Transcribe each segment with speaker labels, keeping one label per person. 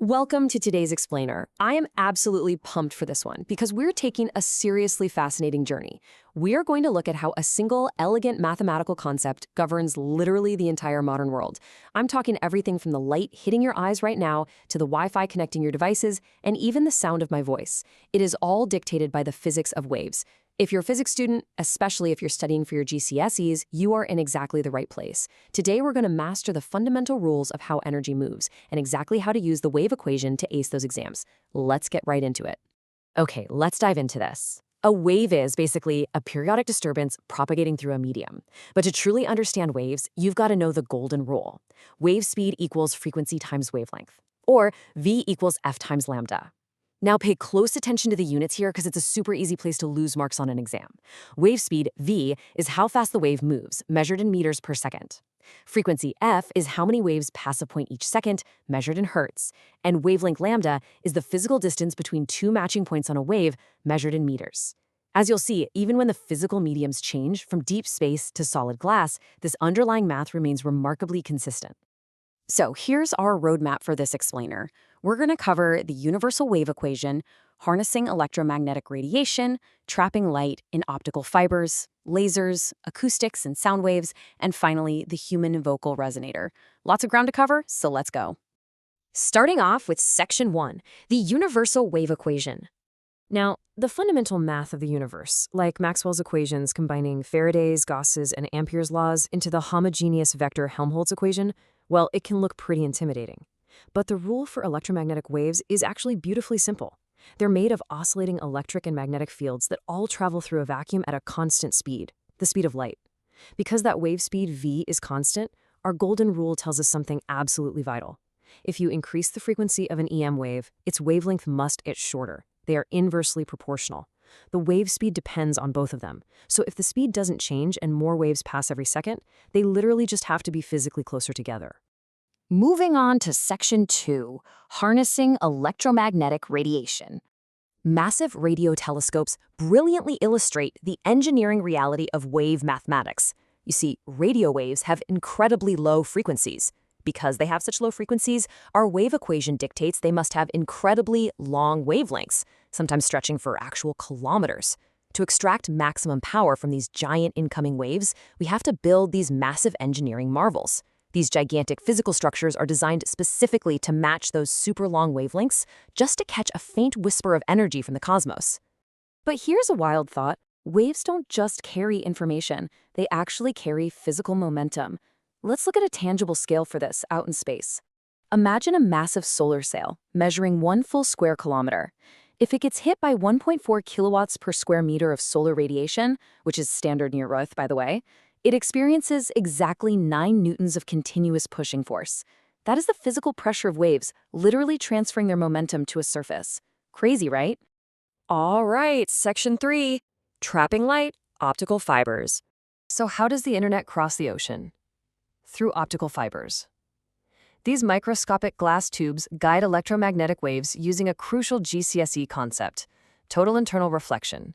Speaker 1: Welcome to today's explainer. I am absolutely pumped for this one because we're taking a seriously fascinating journey. We're going to look at how a single, elegant mathematical concept governs literally the entire modern world. I'm talking everything from the light hitting your eyes right now to the Wi-Fi connecting your devices and even the sound of my voice. It is all dictated by the physics of waves. If you're a physics student, especially if you're studying for your GCSEs, you are in exactly the right place. Today, we're going to master the fundamental rules of how energy moves and exactly how to use the wave equation to ace those exams. Let's get right into it. Okay, let's dive into this. A wave is basically a periodic disturbance propagating through a medium. But to truly understand waves, you've got to know the golden rule. Wave speed equals frequency times wavelength, or V equals F times lambda. Now pay close attention to the units here because it's a super easy place to lose marks on an exam. Wave speed, V, is how fast the wave moves, measured in meters per second. Frequency, F, is how many waves pass a point each second, measured in Hertz. And wavelength lambda is the physical distance between two matching points on a wave, measured in meters. As you'll see, even when the physical mediums change from deep space to solid glass, this underlying math remains remarkably consistent. So here's our roadmap for this explainer. We're going to cover the universal wave equation, harnessing electromagnetic radiation, trapping light in optical fibers, lasers, acoustics and sound waves, and finally, the human vocal resonator. Lots of ground to cover, so let's go. Starting off with Section 1, the universal wave equation. Now, the fundamental math of the universe, like Maxwell's equations combining Faraday's, Gauss's, and Ampere's laws into the homogeneous vector Helmholtz equation, well, it can look pretty intimidating. But the rule for electromagnetic waves is actually beautifully simple. They're made of oscillating electric and magnetic fields that all travel through a vacuum at a constant speed, the speed of light. Because that wave speed v is constant, our golden rule tells us something absolutely vital. If you increase the frequency of an EM wave, its wavelength must get shorter. They are inversely proportional. The wave speed depends on both of them. So if the speed doesn't change and more waves pass every second, they literally just have to be physically closer together. Moving on to Section 2, harnessing electromagnetic radiation. Massive radio telescopes brilliantly illustrate the engineering reality of wave mathematics. You see, radio waves have incredibly low frequencies. Because they have such low frequencies, our wave equation dictates they must have incredibly long wavelengths, sometimes stretching for actual kilometers. To extract maximum power from these giant incoming waves, we have to build these massive engineering marvels. These gigantic physical structures are designed specifically to match those super long wavelengths, just to catch a faint whisper of energy from the cosmos. But here's a wild thought. Waves don't just carry information, they actually carry physical momentum. Let's look at a tangible scale for this out in space. Imagine a massive solar sail measuring 1 full square kilometer. If it gets hit by 1.4 kilowatts per square meter of solar radiation, which is standard near Earth, by the way, it experiences exactly 9 newtons of continuous pushing force. That is the physical pressure of waves, literally transferring their momentum to a surface. Crazy, right? All right, Section 3, trapping light, optical fibers. So how does the internet cross the ocean? Through optical fibers. These microscopic glass tubes guide electromagnetic waves using a crucial GCSE concept, total internal reflection.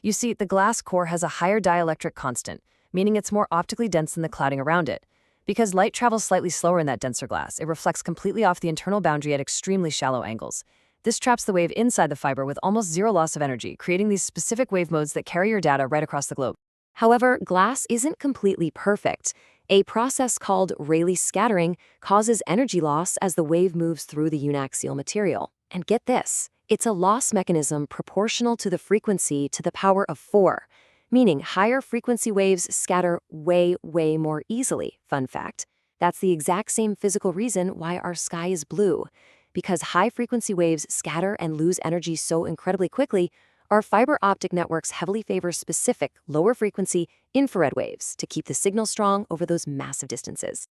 Speaker 1: You see, the glass core has a higher dielectric constant, meaning it's more optically dense than the clouding around it. Because light travels slightly slower in that denser glass, it reflects completely off the internal boundary at extremely shallow angles. This traps the wave inside the fiber with almost zero loss of energy, creating these specific wave modes that carry your data right across the globe. However, glass isn't completely perfect. A process called Rayleigh scattering causes energy loss as the wave moves through the uniaxial material. And get this, it's a loss mechanism proportional to the frequency to the power of 4, meaning higher frequency waves scatter way more easily. Fun fact, that's the exact same physical reason why our sky is blue. Because high frequency waves scatter and lose energy so incredibly quickly, our fiber optic networks heavily favor specific, lower-frequency infrared waves to keep the signal strong over those massive distances.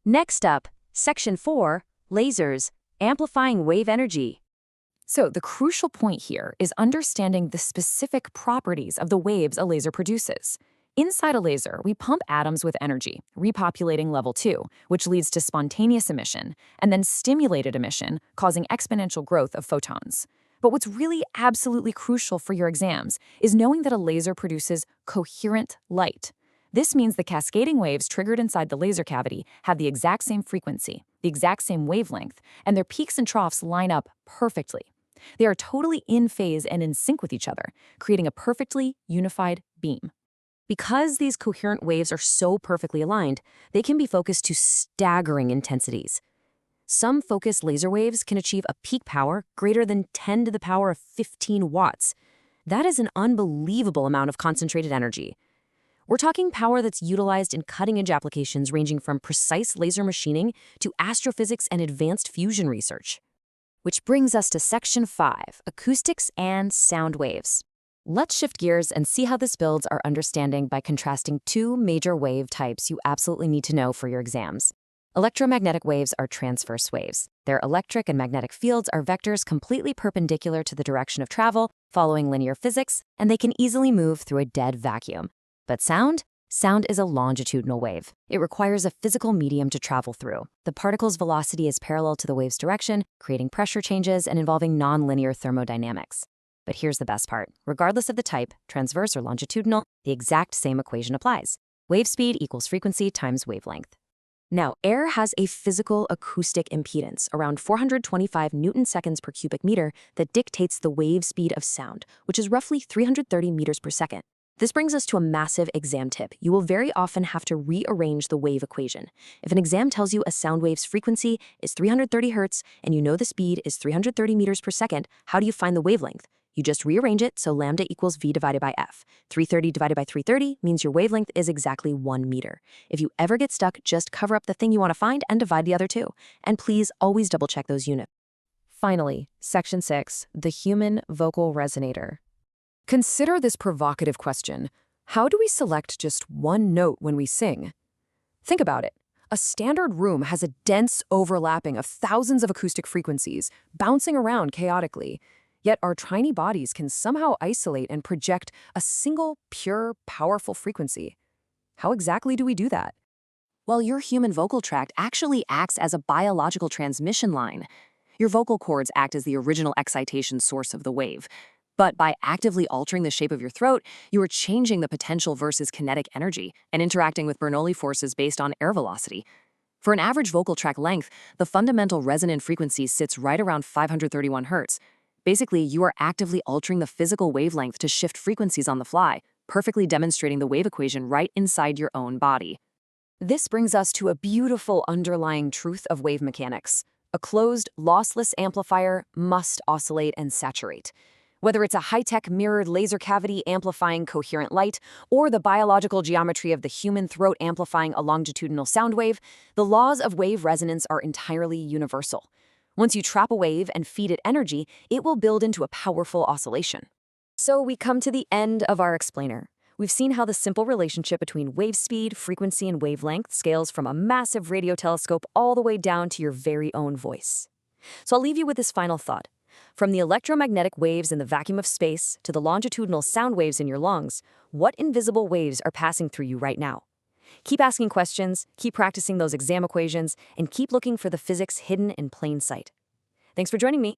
Speaker 1: Next up, Section 4, lasers, amplifying wave energy. So the crucial point here is understanding the specific properties of the waves a laser produces. Inside a laser, we pump atoms with energy, repopulating level 2, which leads to spontaneous emission, and then stimulated emission, causing exponential growth of photons. But what's really absolutely crucial for your exams is knowing that a laser produces coherent light.
Speaker 2: This means the cascading waves triggered inside the laser cavity have the exact same frequency, the exact same wavelength, and their peaks and troughs line up perfectly. They are totally in phase and in sync with each other, creating a perfectly unified beam.
Speaker 1: Because these coherent waves are so perfectly aligned, they can be focused to staggering intensities. Some focused laser waves can achieve a peak power greater than 10 to the power of 15 watts. That is an unbelievable amount of concentrated energy. We're talking power that's utilized in cutting-edge applications ranging from precise laser machining to astrophysics and advanced fusion research. Which brings us to Section 5, Acoustics and Sound Waves. Let's shift gears and see how this builds our understanding by contrasting two major wave types you absolutely need to know for your exams. Electromagnetic waves are transverse waves. Their electric and magnetic fields are vectors completely perpendicular to the direction of travel, following linear physics, and they can easily move through a dead vacuum. But sound? Sound is a longitudinal wave. It requires a physical medium to travel through. The particle's velocity is parallel to the wave's direction, creating pressure changes and involving nonlinear thermodynamics. But here's the best part. Regardless of the type, transverse or longitudinal, the exact same equation applies. Wave speed equals frequency times wavelength. Now, air has a physical acoustic impedance, around 425 newton-seconds per cubic meter, that dictates the wave speed of sound, which is roughly 330 meters per second. This brings us to a massive exam tip. You will very often have to rearrange the wave equation. If an exam tells you a sound wave's frequency is 330 hertz and you know the speed is 330 meters per second, how do you find the wavelength? You just rearrange it so lambda equals v divided by f. 330 divided by 330 means your wavelength is exactly 1 meter. If you ever get stuck, just cover up the thing you want to find and divide the other two. And please always double check those units. Finally, Section 6, the human vocal resonator. Consider this provocative question. How do we select just one note when we sing? Think about it. A standard room has a dense overlapping of thousands of acoustic frequencies, bouncing around chaotically. Yet our tiny bodies can somehow isolate and project a single, pure, powerful frequency. How exactly do we do that? Well, your human vocal tract actually acts as a biological transmission line. Your vocal cords act as the original excitation source of the wave. But by actively altering the shape of your throat, you are changing the potential versus kinetic energy and interacting with Bernoulli forces based on air velocity. For an average vocal tract length, the fundamental resonant frequency sits right around 531 hertz. Basically, you are actively altering the physical wavelength to shift frequencies on the fly, perfectly demonstrating the wave equation right inside your own body. This brings us to a beautiful underlying truth of wave mechanics. A closed, lossless amplifier must oscillate and saturate. Whether it's a high-tech mirrored laser cavity amplifying coherent light, or the biological geometry of the human throat amplifying a longitudinal sound wave, the laws of wave resonance are entirely universal. Once you trap a wave and feed it energy, it will build into a powerful oscillation. So we come to the end of our explainer. We've seen how the simple relationship between wave speed, frequency, and wavelength scales from a massive radio telescope all the way down to your very own voice. So I'll leave you with this final thought. From the electromagnetic waves in the vacuum of space to the longitudinal sound waves in your lungs, what invisible waves are passing through you right now? Keep asking questions, keep practicing those exam equations, and keep looking for the physics hidden in plain sight. Thanks for joining me.